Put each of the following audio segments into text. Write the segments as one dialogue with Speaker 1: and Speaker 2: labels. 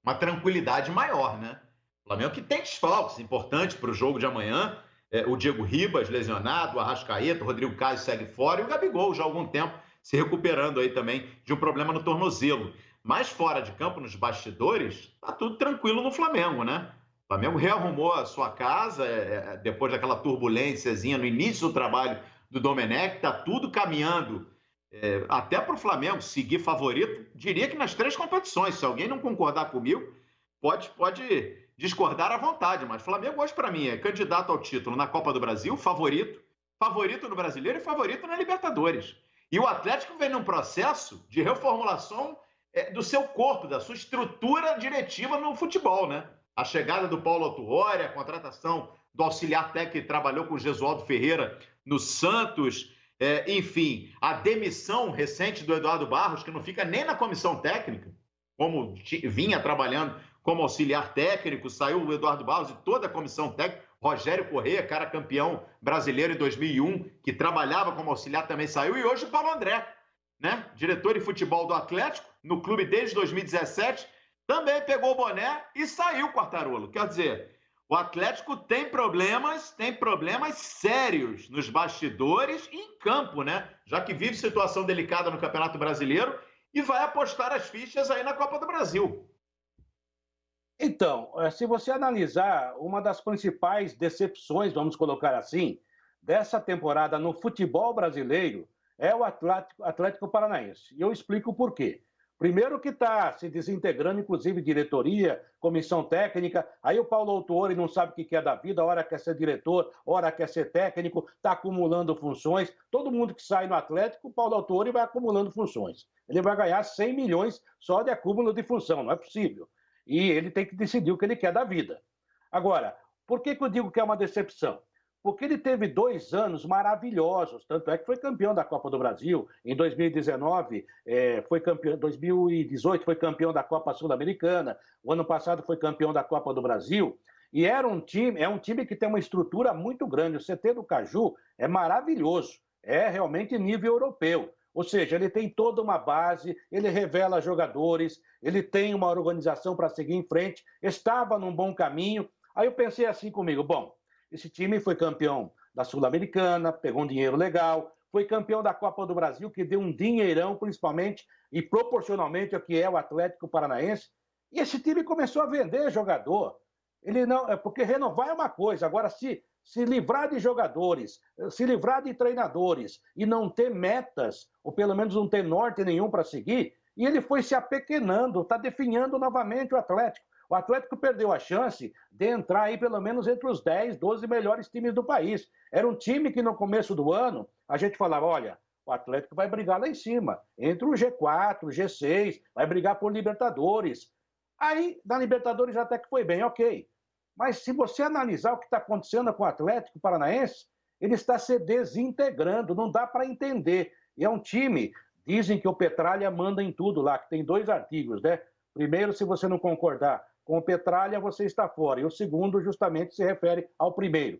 Speaker 1: uma tranquilidade maior, né? O Flamengo que tem desfalques importantes para o jogo de amanhã. O Diego Ribas lesionado, o Arrascaeta, o Rodrigo Caio segue fora e o Gabigol já há algum tempo se recuperando aí também de um problema no tornozelo. Mas fora de campo, nos bastidores, tá tudo tranquilo no Flamengo, né? O Flamengo rearrumou a sua casa depois daquela turbulênciazinha no início do trabalho do Domenech, tá tudo caminhando até para o Flamengo seguir favorito, diria que nas três competições. Se alguém não concordar comigo, pode discordar à vontade, mas Flamengo hoje para mim é candidato ao título na Copa do Brasil, favorito no Brasileiro e favorito na Libertadores. E o Atlético vem num processo de reformulação do seu corpo, da sua estrutura diretiva no futebol, né? A chegada do Paulo Autuori, a contratação do auxiliar técnico que trabalhou com o Gesualdo Ferreira no Santos, enfim, a demissão recente do Eduardo Barros, que não fica nem na comissão técnica, como vinha trabalhando como auxiliar técnico, saiu o Eduardo Barros e toda a comissão técnica, Rogério Corrêa, cara campeão brasileiro em 2001, que trabalhava como auxiliar, também saiu, e hoje o Paulo André, né? Diretor de futebol do Atlético, no clube desde 2017, também pegou o boné e saiu, Quartarolo. Quer dizer, o Atlético tem problemas sérios nos bastidores e em campo, né? Já que vive situação delicada no Campeonato Brasileiro e vai apostar as fichas aí na Copa do Brasil.
Speaker 2: Então, se você analisar, uma das principais decepções, vamos colocar assim, dessa temporada no futebol brasileiro é o Atlético Paranaense. E eu explico por quê. Primeiro que está se desintegrando, inclusive diretoria, comissão técnica, aí o Paulo Autuori não sabe o que quer da vida, hora quer ser diretor, hora quer ser técnico, está acumulando funções. Todo mundo que sai no Atlético, o Paulo Autuori vai acumulando funções. Ele vai ganhar 100 milhões só de acúmulo de função, não é possível. E ele tem que decidir o que ele quer da vida. Agora, por que eu digo que é uma decepção? Porque ele teve 2 anos maravilhosos, tanto é que foi campeão da Copa do Brasil, em 2019 foi campeão, 2018 foi campeão da Copa Sul-Americana, o ano passado foi campeão da Copa do Brasil, e é um time que tem uma estrutura muito grande. O CT do Caju é maravilhoso, é realmente nível europeu. Ou seja, ele tem toda uma base, ele revela jogadores, ele tem uma organização para seguir em frente, estava num bom caminho. Aí eu pensei assim comigo, bom, esse time foi campeão da Sul-Americana, pegou um dinheiro legal, foi campeão da Copa do Brasil, que deu um dinheirão, principalmente e proporcionalmente ao que é o Atlético Paranaense, e esse time começou a vender jogador. Ele não, porque renovar é uma coisa, agora se livrar de jogadores, se livrar de treinadores e não ter metas, ou pelo menos não ter norte nenhum para seguir, e ele foi se apequenando, está definhando novamente o Atlético. O Atlético perdeu a chance de entrar aí pelo menos entre os 10, 12 melhores times do país. Era um time que no começo do ano a gente falava, olha, o Atlético vai brigar lá em cima, entre o G4, o G6, vai brigar por Libertadores. Aí, na Libertadores até que foi bem, ok. Mas se você analisar o que está acontecendo com o Atlético Paranaense, ele está se desintegrando, não dá para entender. E é um time, dizem que o Petralha manda em tudo lá, que tem 2 artigos, né? Primeiro, se você não concordar com o Petralha, você está fora. E o segundo, justamente, se refere ao primeiro.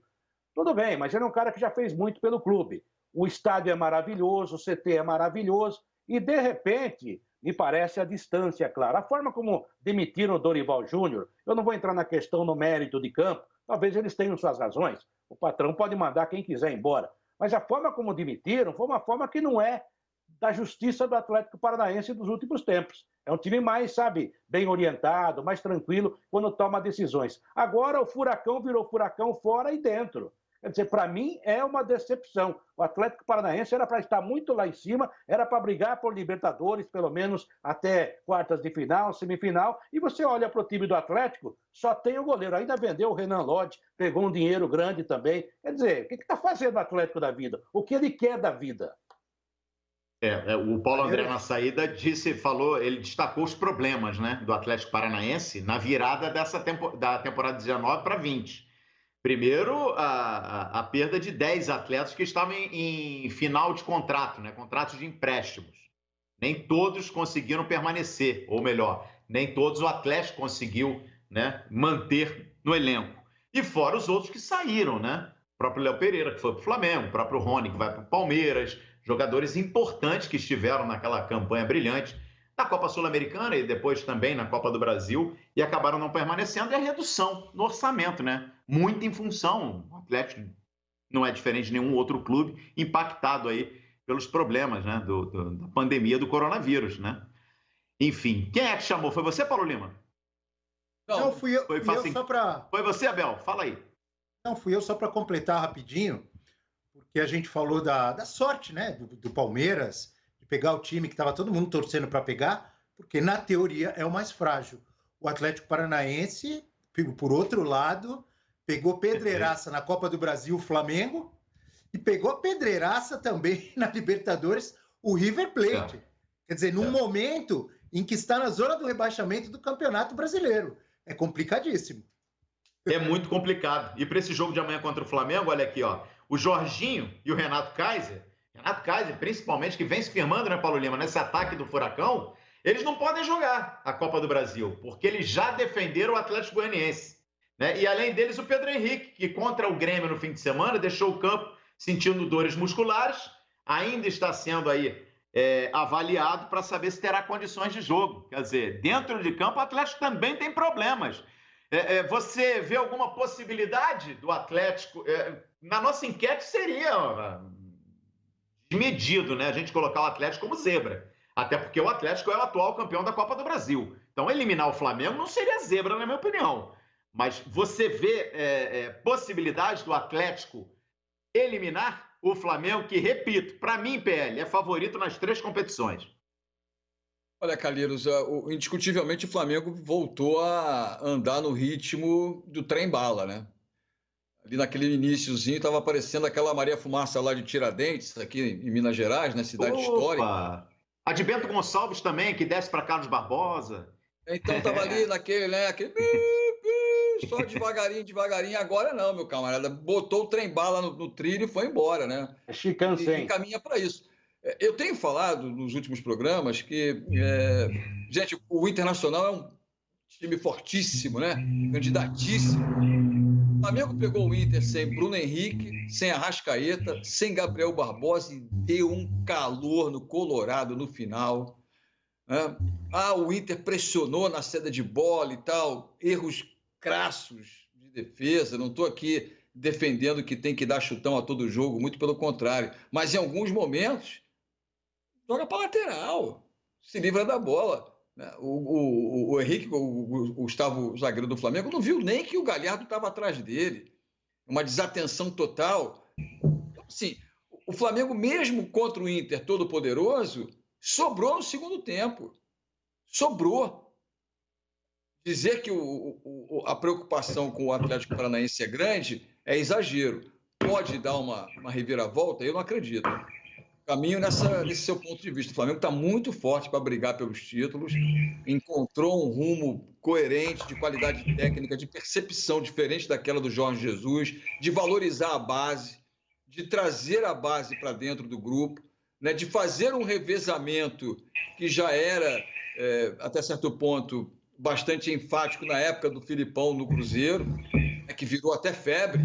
Speaker 2: Tudo bem, mas ele é um cara que já fez muito pelo clube. O estádio é maravilhoso, o CT é maravilhoso, e de repente, me parece a distância, claro. A forma como demitiram o Dorival Júnior, eu não vou entrar na questão no mérito de campo, talvez eles tenham suas razões, o patrão pode mandar quem quiser embora, mas a forma como demitiram foi uma forma que não é da justiça do Atlético Paranaense dos últimos tempos. É um time mais, sabe, bem orientado, mais tranquilo quando toma decisões. Agora o furacão virou furacão fora e dentro. Quer dizer, para mim é uma decepção. O Atlético Paranaense era para estar muito lá em cima, era para brigar por Libertadores, pelo menos até quartas de final, semifinal, e você olha para o time do Atlético, só tem o goleiro. Ainda vendeu o Renan Lodge, pegou um dinheiro grande também. Quer dizer, o que está fazendo o Atlético da vida? O que ele quer da vida?
Speaker 1: O Paulo André na saída ele destacou os problemas, né, do Atlético Paranaense na virada da temporada 19 para 20. Primeiro, a perda de 10 atletas que estavam em final de contrato, né, contratos de empréstimos. Nem todos conseguiram permanecer, ou melhor, nem todos o Atlético conseguiu, né, manter no elenco. E fora os outros que saíram, né? O próprio Léo Pereira, que foi para o Flamengo, o próprio Rony, que vai para o Palmeiras, jogadores importantes que estiveram naquela campanha brilhante. na Copa Sul-Americana e depois também na Copa do Brasil, e acabaram não permanecendo, e a redução no orçamento, né? Muito em função, o Atlético não é diferente de nenhum outro clube, impactado aí pelos problemas, né, da pandemia do coronavírus, né? Enfim, quem é que chamou? Foi você, Paulo Lima?
Speaker 3: Não, fui eu, só para...
Speaker 1: Foi você, Abel? Fala aí.
Speaker 3: Não, fui eu só para completar rapidinho, porque a gente falou da sorte, né, do Palmeiras, de pegar o time que estava todo mundo torcendo para pegar, porque na teoria é o mais frágil. O Atlético Paranaense, por outro lado, pegou pedreiraça na Copa do Brasil, o Flamengo, e pegou pedreiraça também na Libertadores, o River Plate. Quer dizer, num momento em que está na zona do rebaixamento do Campeonato Brasileiro. É complicadíssimo.
Speaker 1: É muito complicado. E para esse jogo de amanhã contra o Flamengo, olha aqui, ó, o Jorginho e o Renato Kaiser, principalmente, que vem se firmando, né, Paulo Lima, nesse ataque do Furacão, eles não podem jogar a Copa do Brasil, porque eles já defenderam o Atlético Goianiense, né? E além deles, o Pedro Henrique, que contra o Grêmio no fim de semana, deixou o campo sentindo dores musculares, ainda está sendo aí avaliado para saber se terá condições de jogo. Quer dizer, dentro de campo, o Atlético também tem problemas. Você vê alguma possibilidade do Atlético? Na nossa enquete seria desmedido, né? A gente colocar o Atlético como zebra. Até porque o Atlético é o atual campeão da Copa do Brasil. Então, eliminar o Flamengo não seria zebra, na minha opinião. Mas você vê possibilidade do Atlético eliminar o Flamengo, que, repito, para mim, PL, é favorito nas 3 competições.
Speaker 4: Olha, Calheiros, indiscutivelmente o Flamengo voltou a andar no ritmo do trem-bala, né? Ali naquele iniciozinho estava aparecendo aquela Maria Fumaça lá de Tiradentes, aqui em Minas Gerais, né? Cidade histórica.
Speaker 1: A de Bento Gonçalves também, que desce para Carlos Barbosa.
Speaker 4: Então estava ali naquele, né? Aquele... só devagarinho, devagarinho. Agora não, meu camarada. Botou o trem-bala no trilho e foi embora, né? E caminha para isso. Eu tenho falado nos últimos programas que, gente, o Internacional é um time fortíssimo, né? Candidatíssimo. O Flamengo pegou o Inter sem Bruno Henrique, sem Arrascaeta, sem Gabriel Barbosa e deu um calor no Colorado no final. Né? O Inter pressionou na saída de bola e tal, erros crassos de defesa. Não estou aqui defendendo que tem que dar chutão a todo jogo, muito pelo contrário. Mas em alguns momentos, joga para lateral, se livra da bola. O Henrique, o Gustavo, zagueiro do Flamengo, não viu nem que o Galhardo estava atrás dele. Uma desatenção total. Então, assim, o Flamengo, mesmo contra o Inter todo-poderoso, sobrou no segundo tempo. Sobrou. Dizer que a preocupação com o Atlético Paranaense é grande é exagero. Pode dar uma reviravolta? Eu não acredito. Caminho nesse seu ponto de vista. O Flamengo está muito forte para brigar pelos títulos, encontrou um rumo coerente, de qualidade técnica, de percepção diferente daquela do Jorge Jesus, de valorizar a base, de trazer a base para dentro do grupo, né, de fazer um revezamento que já era, até certo ponto, bastante enfático na época do Filipão no Cruzeiro, que virou até febre.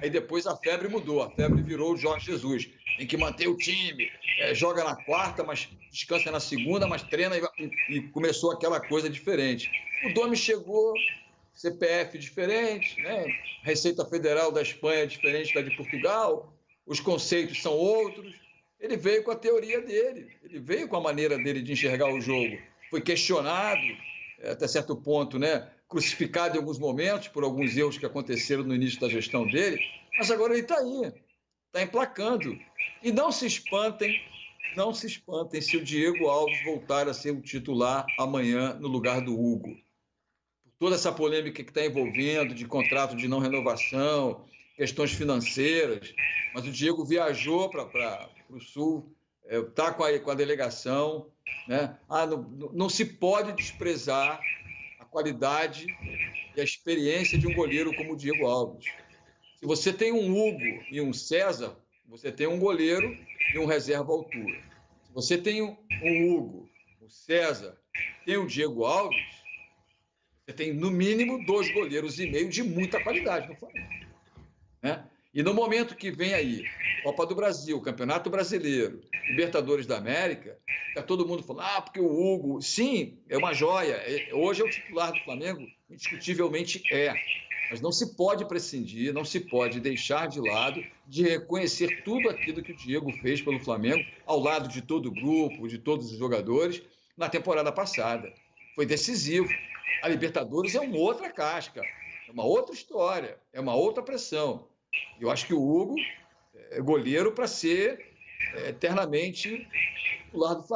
Speaker 4: Aí depois a febre mudou, a febre virou o Jorge Jesus. Tem que manter o time, joga na quarta, mas descansa na segunda, mas treina e começou aquela coisa diferente. O Domi chegou, CPF diferente, né? Receita Federal da Espanha diferente da de Portugal, os conceitos são outros. Ele veio com a teoria dele, ele veio com a maneira dele de enxergar o jogo. Foi questionado, até certo ponto, né? Crucificado em alguns momentos por alguns erros que aconteceram no início da gestão dele, mas agora ele está aí, está emplacando. E não se espantem se o Diego Alves voltar a ser o titular amanhã no lugar do Hugo. Por toda essa polêmica que está envolvendo, de contrato de não renovação, questões financeiras, mas o Diego viajou para o Sul, está com a delegação, né? Não se pode desprezar a qualidade e a experiência de um goleiro como o Diego Alves. Se você tem um Hugo e um César, você tem um goleiro e um reserva à altura. Se você tem um Hugo, um César, tem o Diego Alves, você tem, no mínimo, 2 goleiros e meio de muita qualidade no Flamengo. Né? E no momento que vem aí Copa do Brasil, Campeonato Brasileiro, Libertadores da América, está todo mundo falando, porque o Hugo, sim, é uma joia, hoje é o titular do Flamengo, indiscutivelmente é. Mas não se pode prescindir, não se pode deixar de lado de reconhecer tudo aquilo que o Diego fez pelo Flamengo, ao lado de todo o grupo, de todos os jogadores, na temporada passada. Foi decisivo. A Libertadores é uma outra casca, é uma outra história, é uma outra pressão. Eu acho que o Hugo é goleiro para ser eternamente titular do Flamengo.